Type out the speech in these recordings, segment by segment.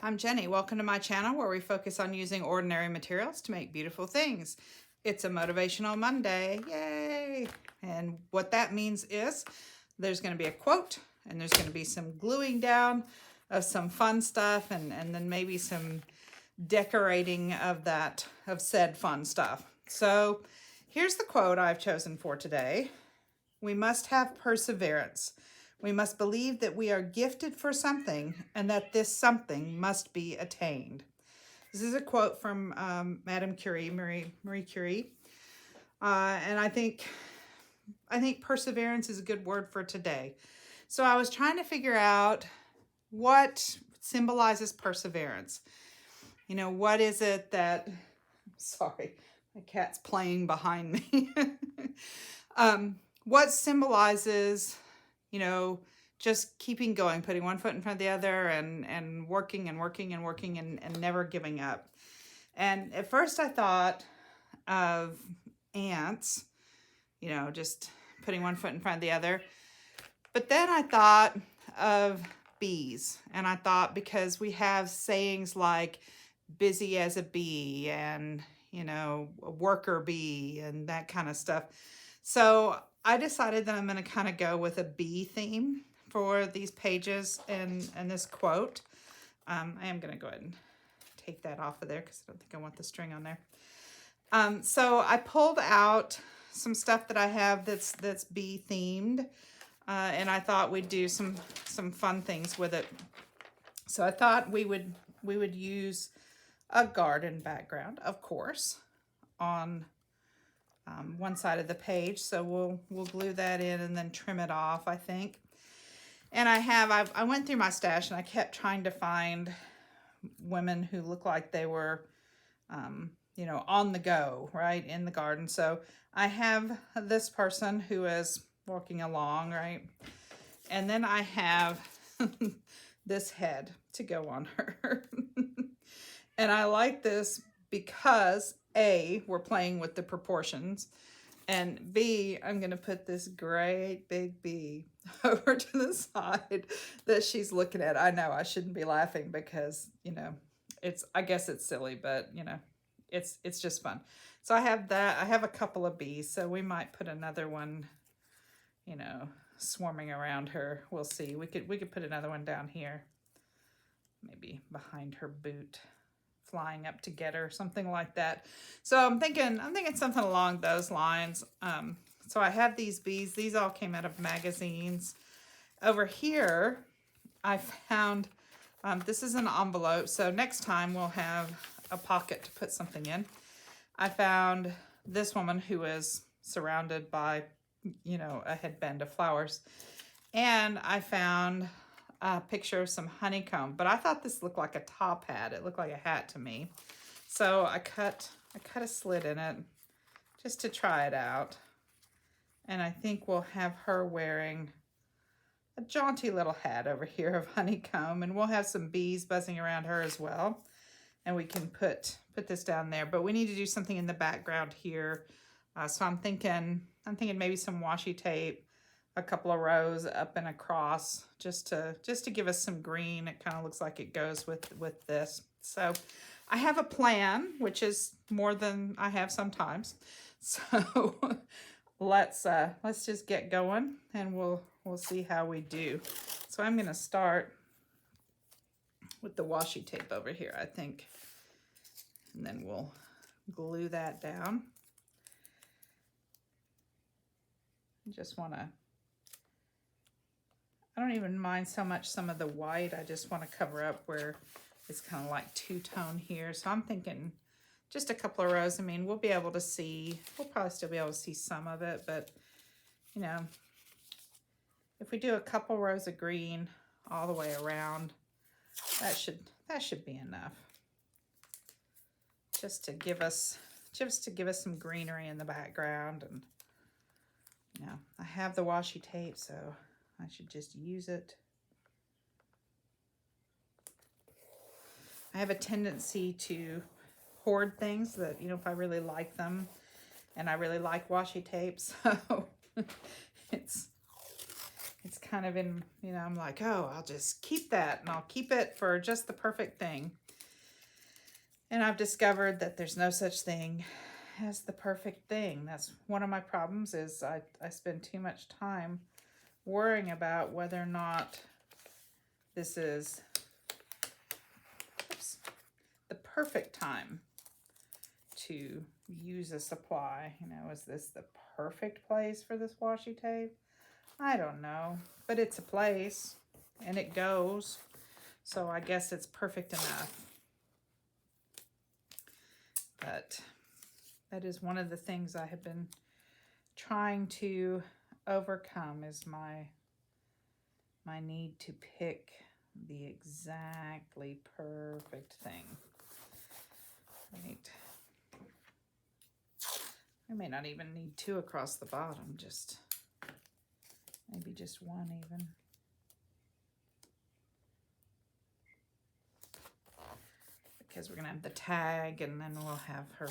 I'm Jenny. Welcome to my channel where we focus on using ordinary materials to make beautiful things. It's a Motivational Monday. Yay! And what that means is there's going to be a quote and there's going to be some gluing down of some fun stuff and then maybe some decorating of said fun stuff. So here's the quote I've chosen for today. We must have perseverance. We must believe that we are gifted for something and that this something must be attained. This is a quote from Madame Curie, Marie Curie. And I think perseverance is a good word for today. So I was trying to figure out what symbolizes perseverance. You know, what is it that, sorry, my cat's playing behind me. What symbolizes, you know, just keeping going, putting one foot in front of the other and working and never giving up. And at first I thought of ants, you know, just putting one foot in front of the other. But then I thought of bees. And I thought because we have sayings like busy as a bee and, you know, a worker bee and that kind of stuff. So I decided that I'm going to kind of go with a bee theme for these pages and this quote. I am going to go ahead and take that off of there because I don't think I want the string on there. So I pulled out some stuff that I have that's bee themed, and I thought we'd do some fun things with it. So I thought we would use a garden background, of course, on one side of the page. So we'll glue that in and then trim it off, I think. And I went through my stash and I kept trying to find women who look like they were, you know, on the go, right, in the garden. So I have this person who is walking along, right? And then I have this head to go on her. And I like this because A, we're playing with the proportions, and B, I'm going to put this great big bee over to the side that she's looking at. I know I shouldn't be laughing because, you know, I guess it's silly, but, you know, it's just fun. So I have that. I have a couple of bees, so we might put another one, you know, swarming around her. We'll see. We could put another one down here, maybe behind her boot, flying up to get her, something like that. So I'm thinking something along those lines. So I have these bees. These all came out of magazines. Over here, I found, this is an envelope. So next time we'll have a pocket to put something in. I found this woman who is surrounded by, you know, a headband of flowers. And I found a picture of some honeycomb, but I thought this looked like a top hat. It looked like a hat to me. So I cut a slit in it just to try it out. And I think we'll have her wearing a jaunty little hat over here of honeycomb, and we'll have some bees buzzing around her as well. And we can put this down there, but we need to do something in the background here. So I'm thinking maybe some washi tape, a couple of rows up and across, just to give us some green. It kind of looks like it goes with this. So I have a plan, which is more than I have sometimes. So let's just get going and we'll see how we do. So I'm going to start with the washi tape over here, I think, and then we'll glue that down. Just want to, I don't even mind so much some of the white. I just want to cover up where it's kind of like two-tone here. So I'm thinking just a couple of rows. I mean, we'll probably still be able to see some of it, but, you know, if we do a couple rows of green all the way around, that should be enough. Just to give us some greenery in the background. And, you know, I have the washi tape, so I should just use it. I have a tendency to hoard things that, you know, if I really like them, and I really like washi tape, so it's kind of in, you know, I'm like, oh, I'll just keep that and I'll keep it for just the perfect thing. And I've discovered that there's no such thing as the perfect thing. That's one of my problems, is I spend too much time worrying about whether or not this is the perfect time to use a supply. You know, is this the perfect place for this washi tape? I don't know, but it's a place and it goes, so I guess it's perfect enough. But that is one of the things I have been trying to overcome, is my need to pick the exactly perfect thing. Right. I may not even need 2 across the bottom, just maybe just 1 even. Because we're gonna have the tag, and then we'll have her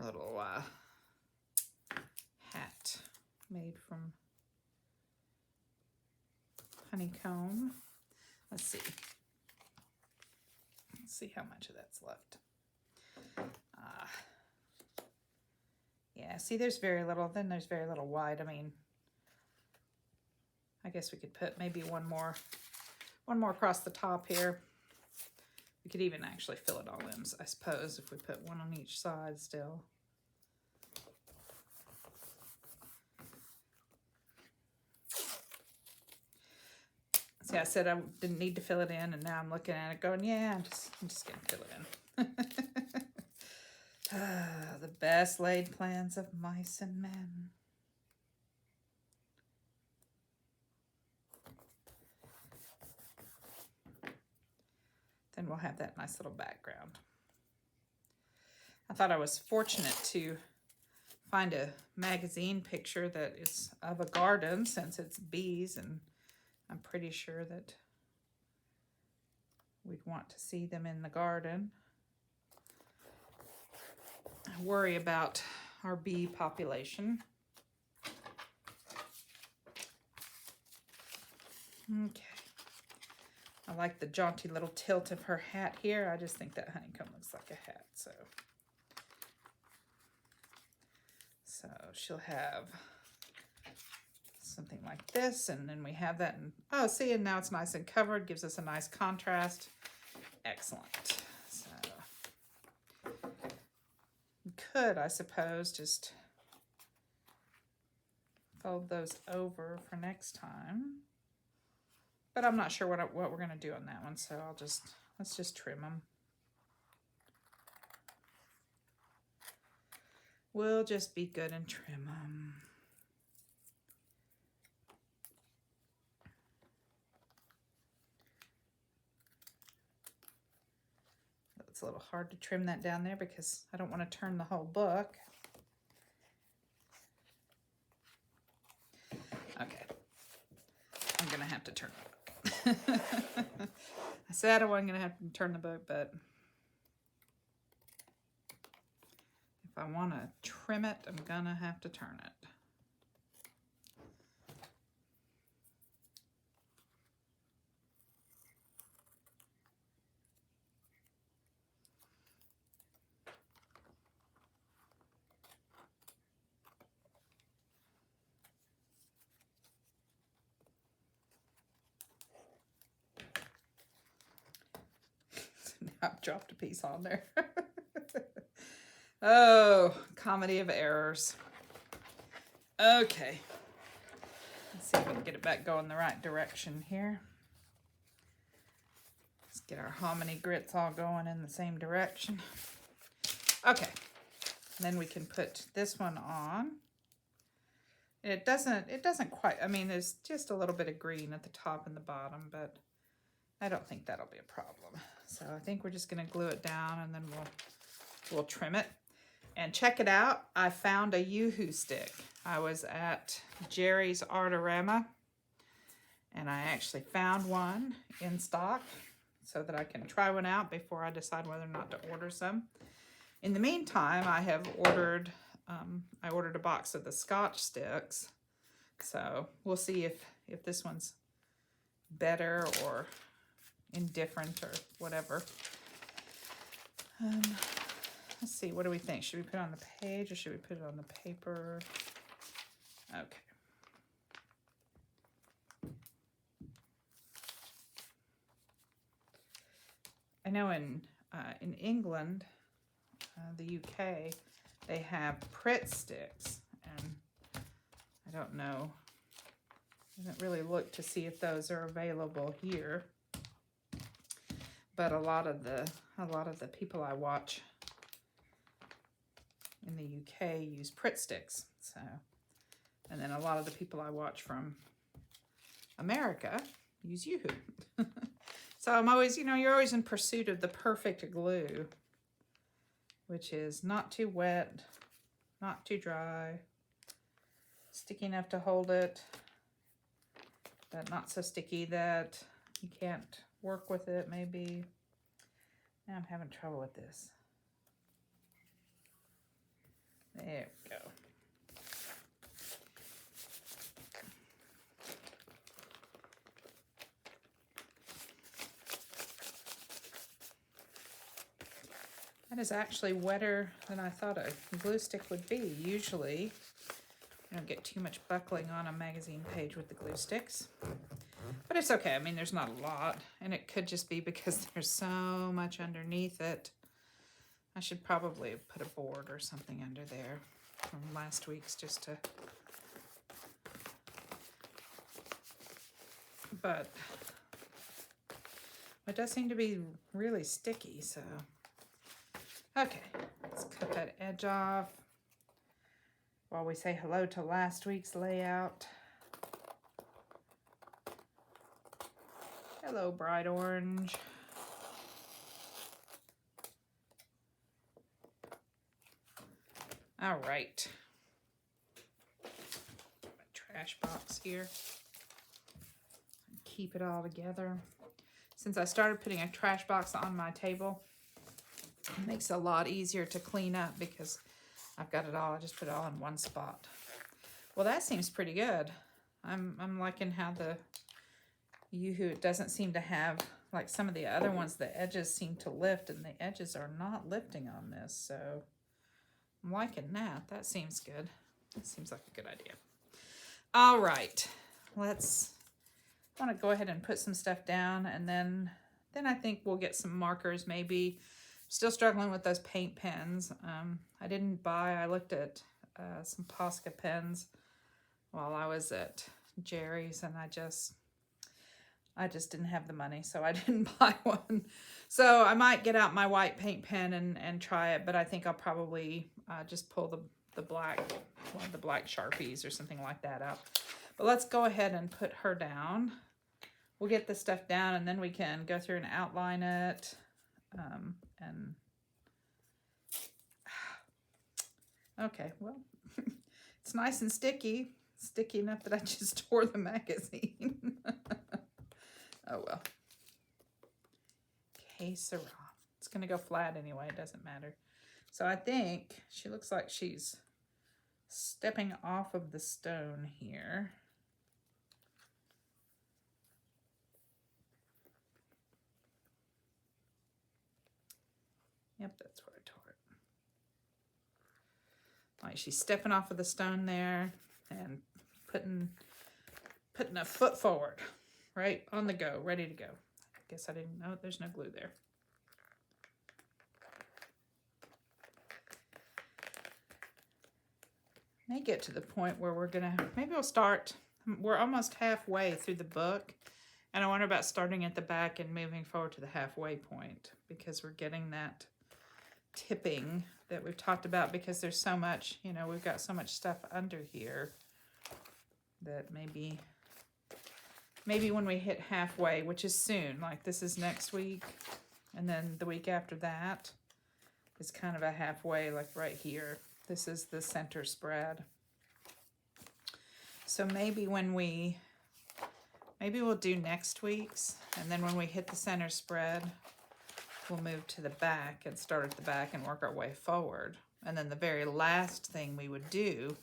little hat made from honeycomb. Let's see how much of that's left. Yeah, see, there's very little. Then there's very little white. I mean, I guess we could put maybe one more across the top here. We could even actually fill it all in, I suppose, if we put one on each side still. See, I said I didn't need to fill it in, and now I'm looking at it going, yeah, I'm just gonna fill it in. The best laid plans of mice and men. Then we'll have that nice little background. I thought I was fortunate to find a magazine picture that is of a garden, since it's bees, and I'm pretty sure that we'd want to see them in the garden. I worry about our bee population. Okay. I like the jaunty little tilt of her hat here. I just think that honeycomb looks like a hat, so she'll have something like this, and then we have that, and oh, see, and now it's nice and covered, gives us a nice contrast. Excellent. So we could, I suppose, just fold those over for next time, but I'm not sure what we're going to do on that one, so let's just trim them. We'll just be good and trim them. It's a little hard to trim that down there because I don't want to turn the whole book. Okay. I'm going to have to turn the book. I said I wasn't going to have to turn the book, but if I want to trim it, I'm going to have to turn it. I've dropped a piece on there. Oh, comedy of errors. Okay. Let's see if we can get it back going the right direction here. Let's get our hominy grits all going in the same direction. Okay. Then we can put this one on. It doesn't quite, I mean, there's just a little bit of green at the top and the bottom, but I don't think that'll be a problem. So I think we're just going to glue it down, and then we'll trim it. And check it out. I found a Yoo-hoo stick. I was at Jerry's Artorama, and I actually found one in stock so that I can try one out before I decide whether or not to order some. In the meantime, I have ordered, I ordered a box of the Scotch sticks So we'll see if this one's better or indifferent or whatever. Let's see, what do we think? Should we put it on the page or should we put it on the paper? Okay. I know in England, the UK, they have Pritt sticks, and I don't know. I haven't really looked to see if those are available here, but a lot of the people I watch in the UK use Pritt sticks. So, and then a lot of the people I watch from America use Yoo-hoo. So I'm always, you're always in pursuit of the perfect glue, which is not too wet, not too dry, sticky enough to hold it, but not so sticky that you can't work with it, maybe. Now I'm having trouble with this. There we go. That is actually wetter than I thought a glue stick would be. Usually, you don't get too much buckling on a magazine page with the glue sticks. But it's okay. I mean, there's not a lot. And it could just be because there's so much underneath it. I should probably have put a board or something under there from last week's just to... But it does seem to be really sticky, so... Okay, let's cut that edge off while we say hello to last week's layout. Hello, bright orange. All right. My trash box here. Keep it all together. Since I started putting a trash box on my table, it makes it a lot easier to clean up because I've got it all. I just put it all in one spot. Well, that seems pretty good. I'm liking how the Yoo-hoo, it doesn't seem to have, like some of the other ones, the edges seem to lift, and the edges are not lifting on this. So I'm liking that. That seems good. That seems like a good idea. All right. I want to go ahead and put some stuff down, and then I think we'll get some markers maybe. Still struggling with those paint pens. I looked at some Posca pens while I was at Jerry's, and I just didn't have the money, so I didn't buy one. So I might get out my white paint pen and try it, but I think I'll probably just pull the black, one of the black Sharpies or something like that out. But let's go ahead and put her down. We'll get this stuff down, and then we can go through and outline it. And okay, well, it's nice and sticky enough that I just tore the magazine. Oh well. Que sera. It's gonna go flat anyway, it doesn't matter. So I think she looks like she's stepping off of the stone here. Yep, that's where I tore it. All right, she's stepping off of the stone there and putting a foot forward, right on the go, ready to go. I guess I didn't know there's no glue there. May get to the point where maybe we'll start, we're almost halfway through the book, and I wonder about starting at the back and moving forward to the halfway point, because we're getting that tipping that we've talked about, because there's so much, we've got so much stuff under here that maybe when we hit halfway, which is soon, like this is next week, and then the week after that is kind of a halfway, like right here. This is the center spread. So maybe we'll do next week's, and then when we hit the center spread, we'll move to the back and start at the back and work our way forward. And then the very last thing we would do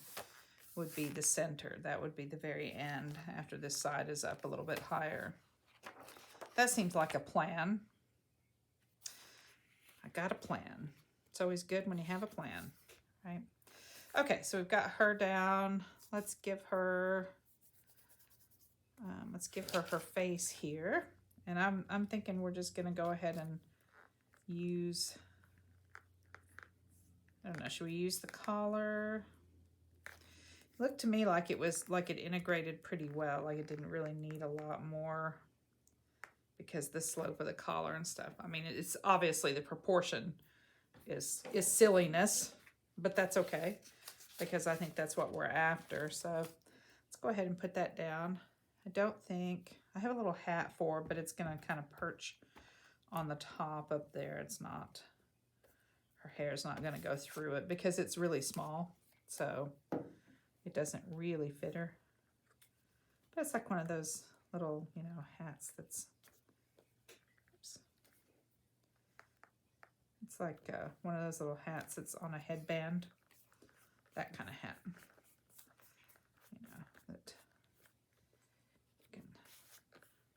would be the center. That would be the very end after this side is up a little bit higher. That seems like a plan. I got a plan. It's always good when you have a plan, right? Okay, so we've got her down. Let's give her her face here. And I'm thinking we're just gonna go ahead and use, I don't know, should we use the collar? It looked to me like it was like it integrated pretty well, like it didn't really need a lot more because the slope of the collar and stuff. I mean, it's obviously the proportion is silliness, but that's okay because I think that's what we're after. So let's go ahead and put that down. I don't think, I have a little hat for, but it's gonna kind of perch on the top up there. It's not, her hair's not gonna go through it because it's really small. So it doesn't really fit her. But it's like one of those little, you know, hats that's, oops. It's like one of those little hats that's on a headband. That kind of hat. You know, that you can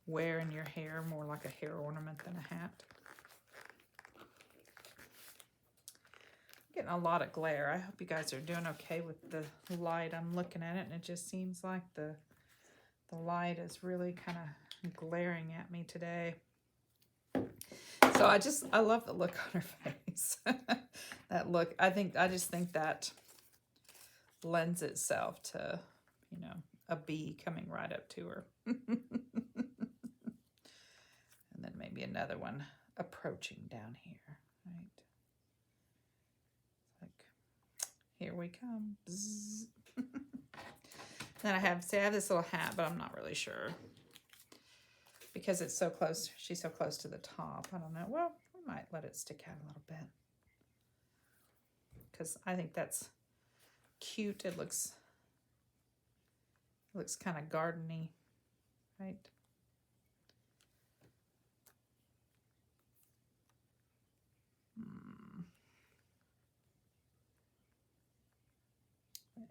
wear in your hair, more like a hair ornament than a hat. Getting a lot of glare. I hope you guys are doing okay with the light. I'm looking at it and it just seems like the light is really kind of glaring at me today. So I love the look on her face. That look, I just think that lends itself to, you know, a bee coming right up to her. And then maybe another one approaching down here, right? Here we come. Then I have this little hat, but I'm not really sure. Because it's so close, she's so close to the top. I don't know. Well, we might let it stick out a little bit. Because I think that's cute. It looks kind of garden-y, right?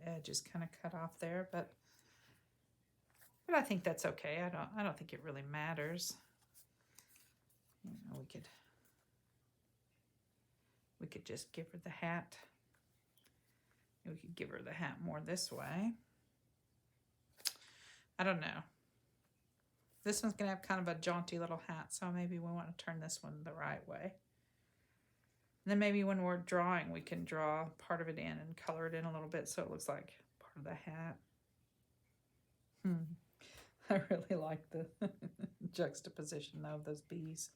Edge is kind of cut off there, but I think that's okay. I don't think it really matters. You know, we could just give her the hat. We could give her the hat more this way. I don't know. This one's gonna have kind of a jaunty little hat, so maybe we want to turn this one the right way. And then maybe when we're drawing, we can draw part of it in and color it in a little bit so it looks like part of the hat. I really like the juxtaposition of those bees.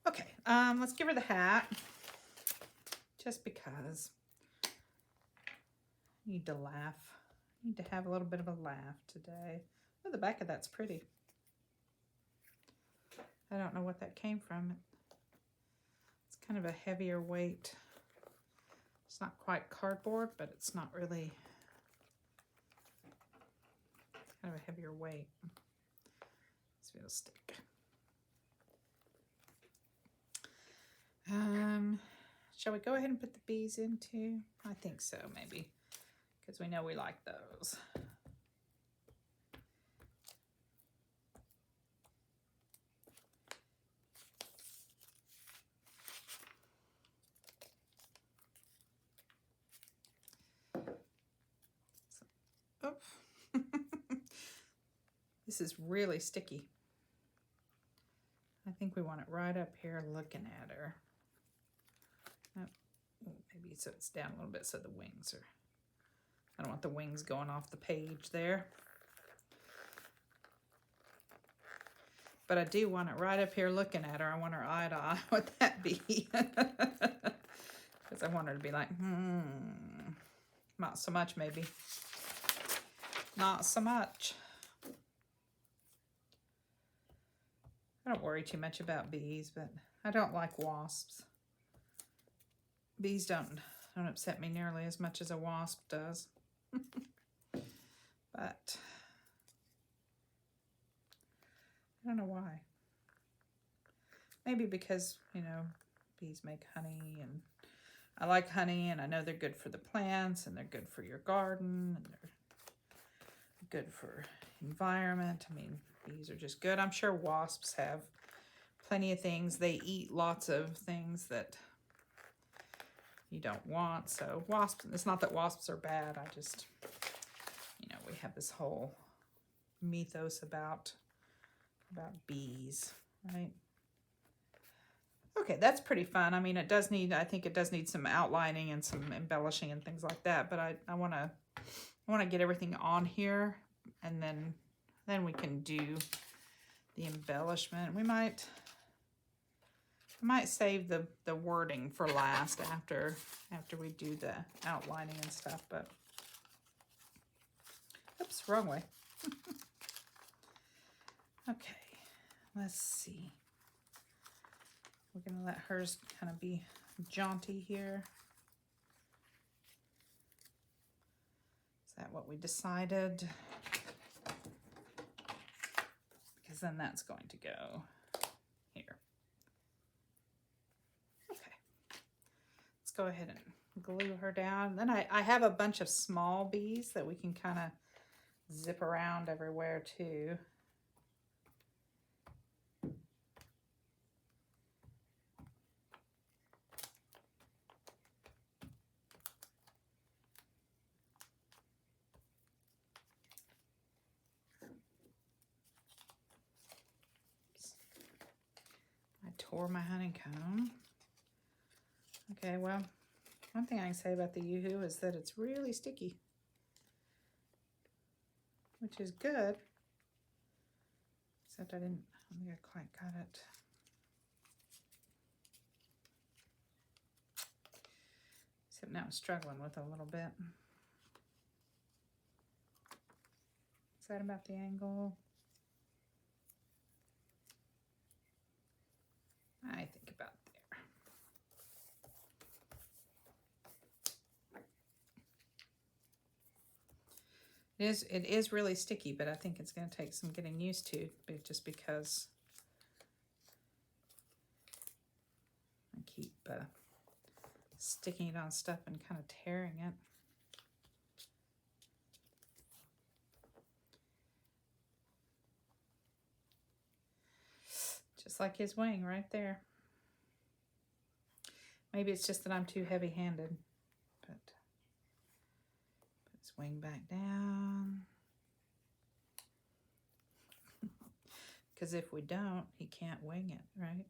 Okay, let's give her the hat. Just because. I need to laugh. I need to have a little bit of a laugh today. Oh, the back of that's pretty. I don't know what that came from. It's kind of a heavier weight. It's not quite cardboard, but it's not really. It's kind of a heavier weight. So it'll stick. Shall we go ahead and put the bees in too? I think so, maybe, because we know we like those. Oh, this is really sticky. I think we want it right up here looking at her. Oh, maybe so it's down a little bit so the wings are, I don't want the wings going off the page there. But I do want it right up here looking at her. I want her eye to eye with that bee. Because I want her to be like, not so much maybe. Not so much. I don't worry too much about bees, but I don't like wasps. Bees don't upset me nearly as much as a wasp does. But I don't know why. Maybe because, you know, bees make honey and I like honey, and I know they're good for the plants, and they're good for your garden, and they're good for environment. I mean, bees are just good. I'm sure wasps have plenty of things. They eat lots of things that you don't want. So wasps, it's not that wasps are bad. I just, we have this whole mythos about bees, right? Okay, that's pretty fun. I mean, I think it does need some outlining and some embellishing and things like that, but I want to get everything on here, and then we can do the embellishment. We might save the wording for last after we do the outlining and stuff, but oops, wrong way. Okay, let's see. We're going to let hers kind of be jaunty here. Is that what we decided? Because then that's going to go here. Okay. Let's go ahead and glue her down. Then I have a bunch of small bees that we can kind of zip around everywhere too. Tore my honeycomb. Okay, well, one thing I can say about the Yoo-hoo is that it's really sticky, which is good, except I don't think I quite got it. Except now I'm struggling with it a little bit. Is that about the angle? I think about there. It is really sticky, but I think it's going to take some getting used to, just because I keep sticking it on stuff and kind of tearing it. Just like his wing right there. Maybe it's just that I'm too heavy-handed, but put his wing back down. Because if we don't, he can't wing it, right?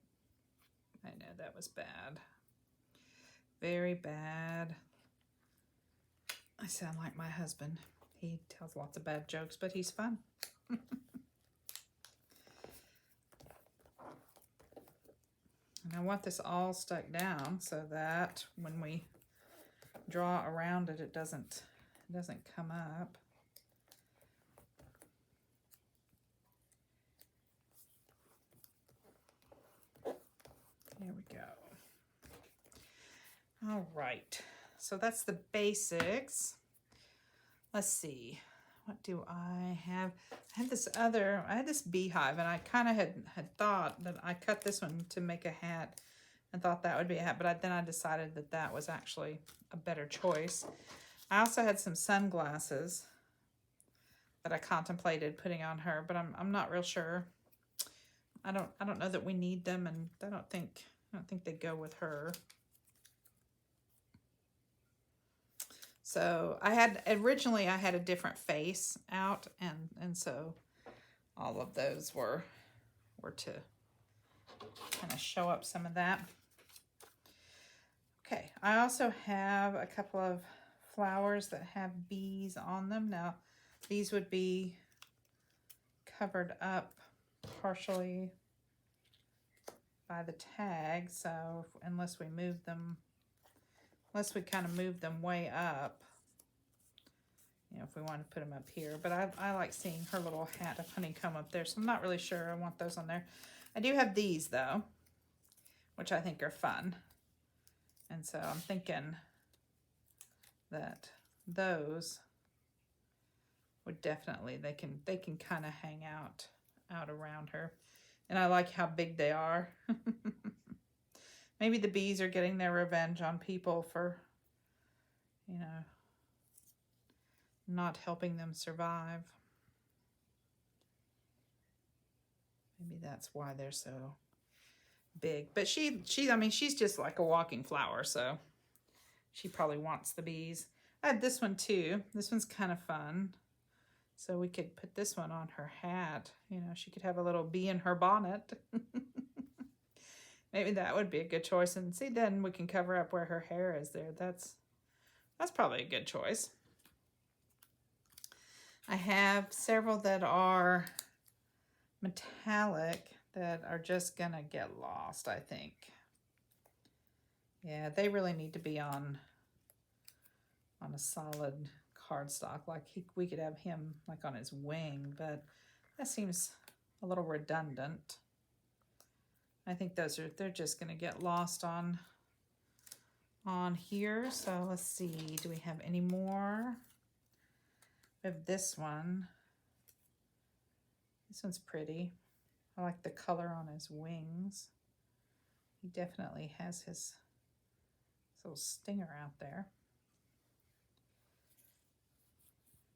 I know that was bad. Very bad. I sound like my husband. He tells lots of bad jokes, but he's fun. And I want this all stuck down so that when we draw around it, it doesn't come up. There we go. All right, so that's the basics. Let's see, what do I have? I had this beehive, and I kind of had thought that I cut this one to make a hat and thought that would be a hat, but then I decided that that was actually a better choice. I also had some sunglasses that I contemplated putting on her, but I'm not real sure. I don't know that we need them, and I don't think they go with her. So originally I had a different face out, and so all of those were to kind of show up some of that. Okay, I also have a couple of flowers that have bees on them. Now, these would be covered up partially by the tag, so unless we kind of move them way up, if we want to put them up here. But I like seeing her little hat of honeycomb up there, so I'm not really sure I want those on there. I do have these, though, which I think are fun. And so I'm thinking that those would definitely, they can kind of hang out around her. And I like how big they are. maybe the bees are getting their revenge on people for, you know, not helping them survive. Maybe that's why they're so big. But I mean, she's just like a walking flower, so she probably wants the bees. I had this one too. This one's kind of fun. So we could put this one on her hat. You know, she could have a little bee in her bonnet. Maybe that would be a good choice. And see, then we can cover up where her hair is there. That's probably a good choice. I have several that are metallic that are just gonna get lost, I think. Yeah, they really need to be on a solid cardstock. Like we could have him like on his wing, but that seems a little redundant. I think they're just gonna get lost on here. So let's see, do we have any more? We have this one. This one's pretty. I like the color on his wings. He definitely has his little stinger out there.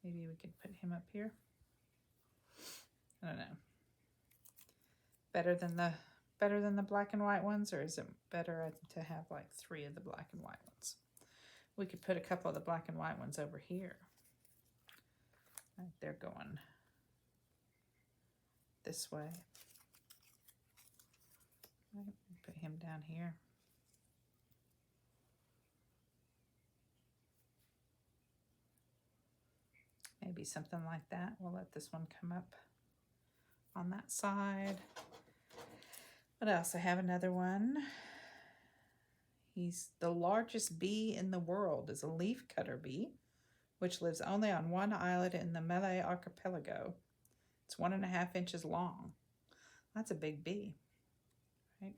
Maybe we could put him up here. I don't know. Better than the black and white ones, or is it better to have like 3 of the black and white ones? We could put a couple of the black and white ones over here. Right, they're going this way. Right, put him down here. Maybe something like that. We'll let this one come up on that side. What else? I have another one. He's the largest bee in the world, is a leafcutter bee, which lives only on one island in the Malay archipelago. It's 1.5 inches long. That's a big bee, right?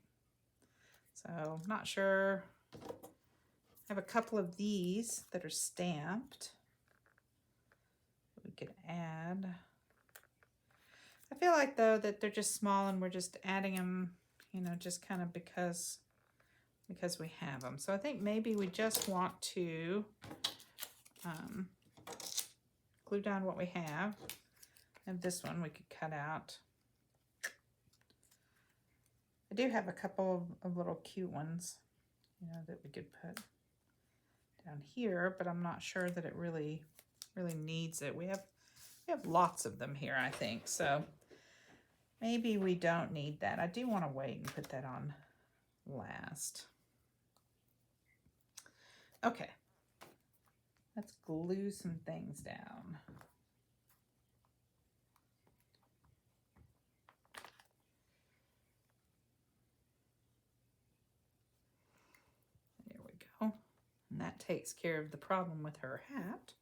So I'm not sure. I have a couple of these that are stamped. We could add. I feel like though that they're just small and we're just adding them, you know, just kind of because we have them. So I think maybe we just want to glue down what we have. And this one we could cut out. I do have a couple of little cute ones, you know, that we could put down here, but I'm not sure that it really needs it. We have lots of them here, I think. So maybe we don't need that. I do want to wait and put that on last. Okay. Let's glue some things down. There we go. And that takes care of the problem with her hat.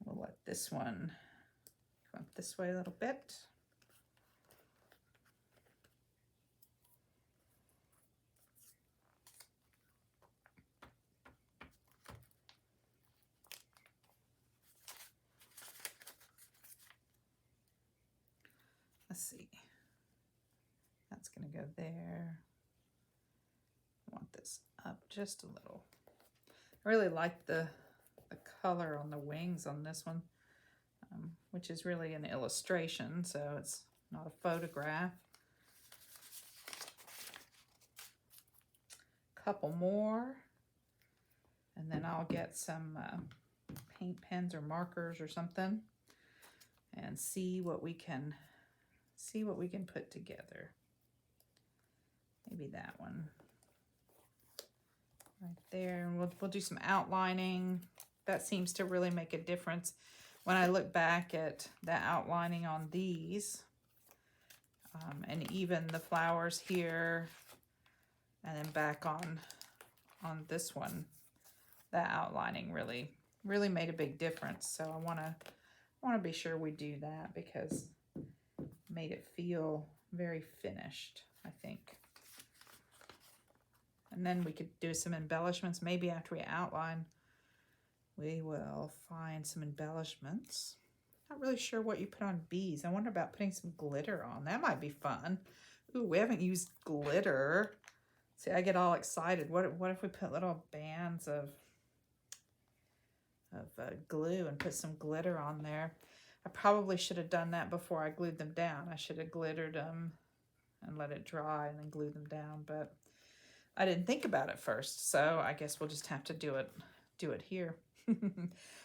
We'll let this one come up this way a little bit. Let's see. That's going to go there. I want this up just a little. I really like the color on the wings on this one, which is really an illustration, so it's not a photograph. Couple more, and then I'll get some paint pens or markers or something and see what we can put together. Maybe that one right there, and we'll do some outlining. That seems to really make a difference when I look back at the outlining on these, and even the flowers here, and then back on this one. That outlining really made a big difference. So I want to be sure we do that because it made it feel very finished, I think. And then we could do some embellishments. Maybe after we outline, we will find some embellishments. Not really sure what you put on bees. I wonder about putting some glitter on. That might be fun. Ooh, we haven't used glitter. See, I get all excited. What if we put little bands of glue and put some glitter on there? I probably should have done that before I glued them down. I should have glittered them and let it dry and then glue them down, but I didn't think about it first, so I guess we'll just have to do it here.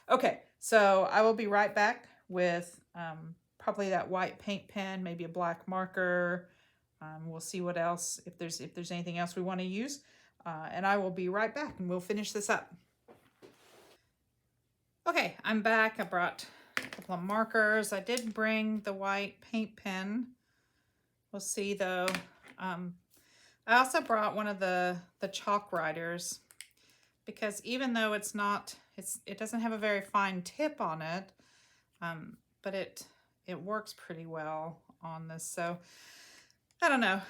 Okay, so I will be right back with probably that white paint pen, maybe a black marker. We'll see what else, if there's anything else we want to use, and I will be right back and we'll finish this up. Okay, I'm back. I brought a couple of markers. I did bring the white paint pen. We'll see though. I also brought one of the chalk writers, because even though it doesn't have a very fine tip on it, but it works pretty well on this. So I don't know,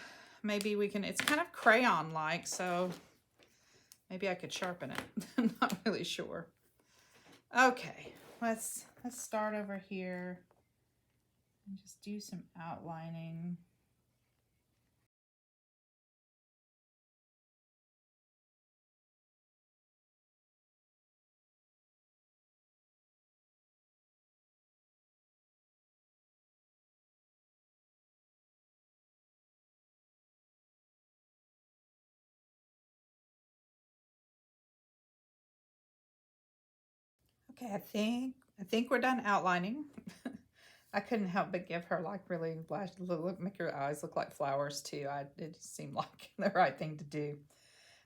maybe we can, it's kind of crayon-like, so maybe I could sharpen it. I'm not really sure. Okay, let's start over here and just do some outlining. Okay, I think we're done outlining. I couldn't help but give her like really make her eyes look like flowers too. It just seemed like the right thing to do.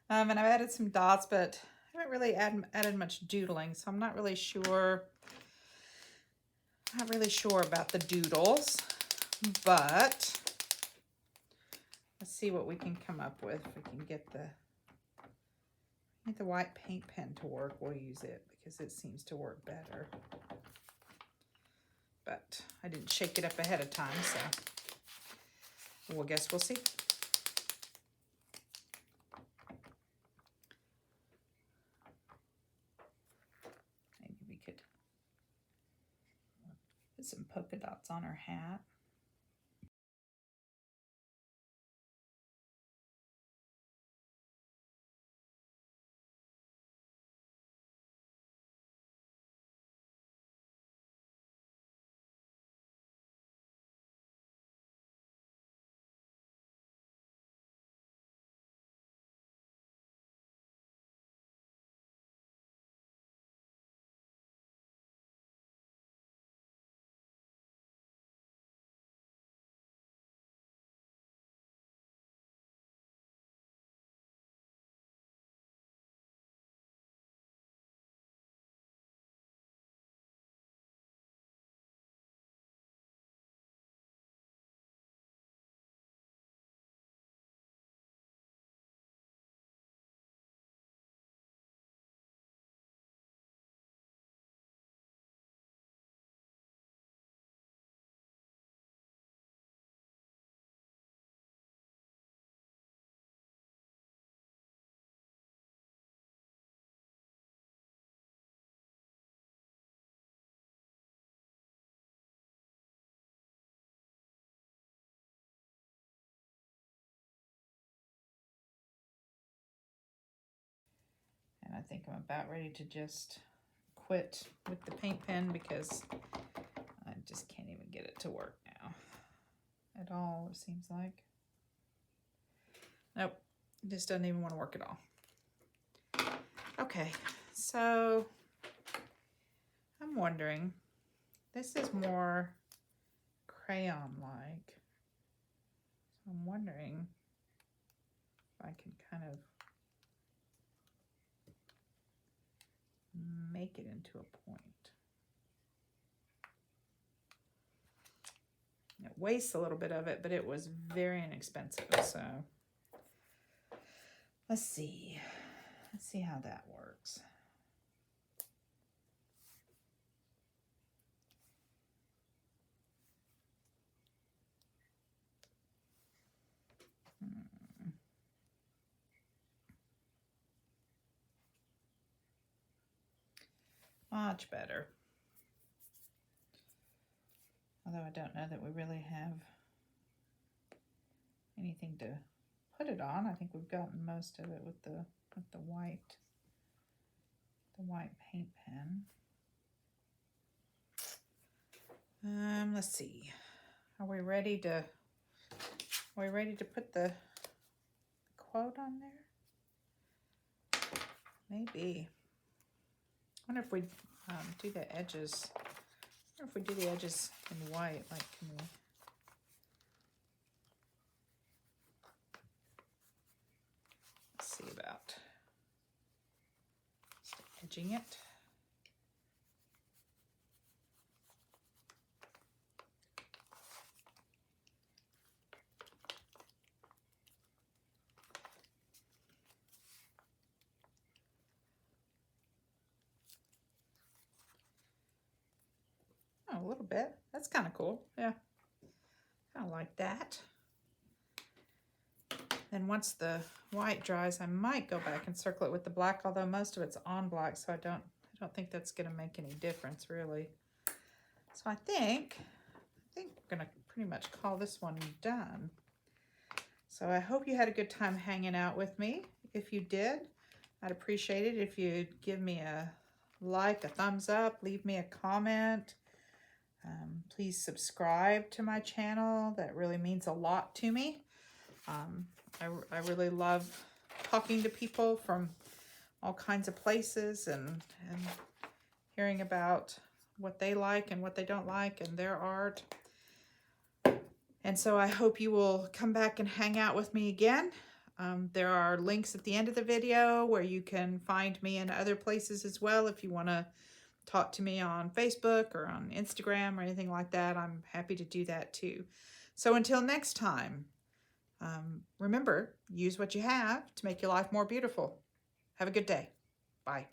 And I've added some dots, but I haven't really added much doodling, so I'm not really sure. Not really sure about the doodles, but let's see what we can come up with. If we can get the white paint pen to work, we'll use it because it seems to work better. But I didn't shake it up ahead of time, so we'll guess we'll see. Maybe we could put some polka dots on her hat. And I think I'm about ready to just quit with the paint pen because I just can't even get it to work now at all, it seems like. Nope, it just doesn't even want to work at all. Okay, so I'm wondering, this is more crayon-like. So I'm wondering if I can kind of make it into a point. It wastes a little bit of it, but it was very inexpensive, so let's see how that works. Much better. Although I don't know that we really have anything to put it on. I think we've gotten most of it with the white paint pen. Let's see. Are we ready to put the quote on there? Maybe. I wonder if we do the edges. I wonder if we do the edges in white. Like, can we? Let's see about just edging it. Oh, a little bit. That's kind of cool. Yeah, kind of like that. Then once the white dries, I might go back and circle it with the black, although most of it's on black, so I don't think that's going to make any difference really. So I think we're going to pretty much call this one done. So I hope you had a good time hanging out with me. If you did, I'd appreciate it if you'd give me a like, a thumbs up, leave me a comment. Please subscribe to my channel. That really means a lot to me. I really love talking to people from all kinds of places and hearing about what they like and what they don't like and their art. And so I hope you will come back and hang out with me again. There are links at the end of the video where you can find me in other places as well. If you want to talk to me on Facebook or on Instagram or anything like that, I'm happy to do that too. So until next time, remember, use what you have to make your life more beautiful. Have a good day. Bye.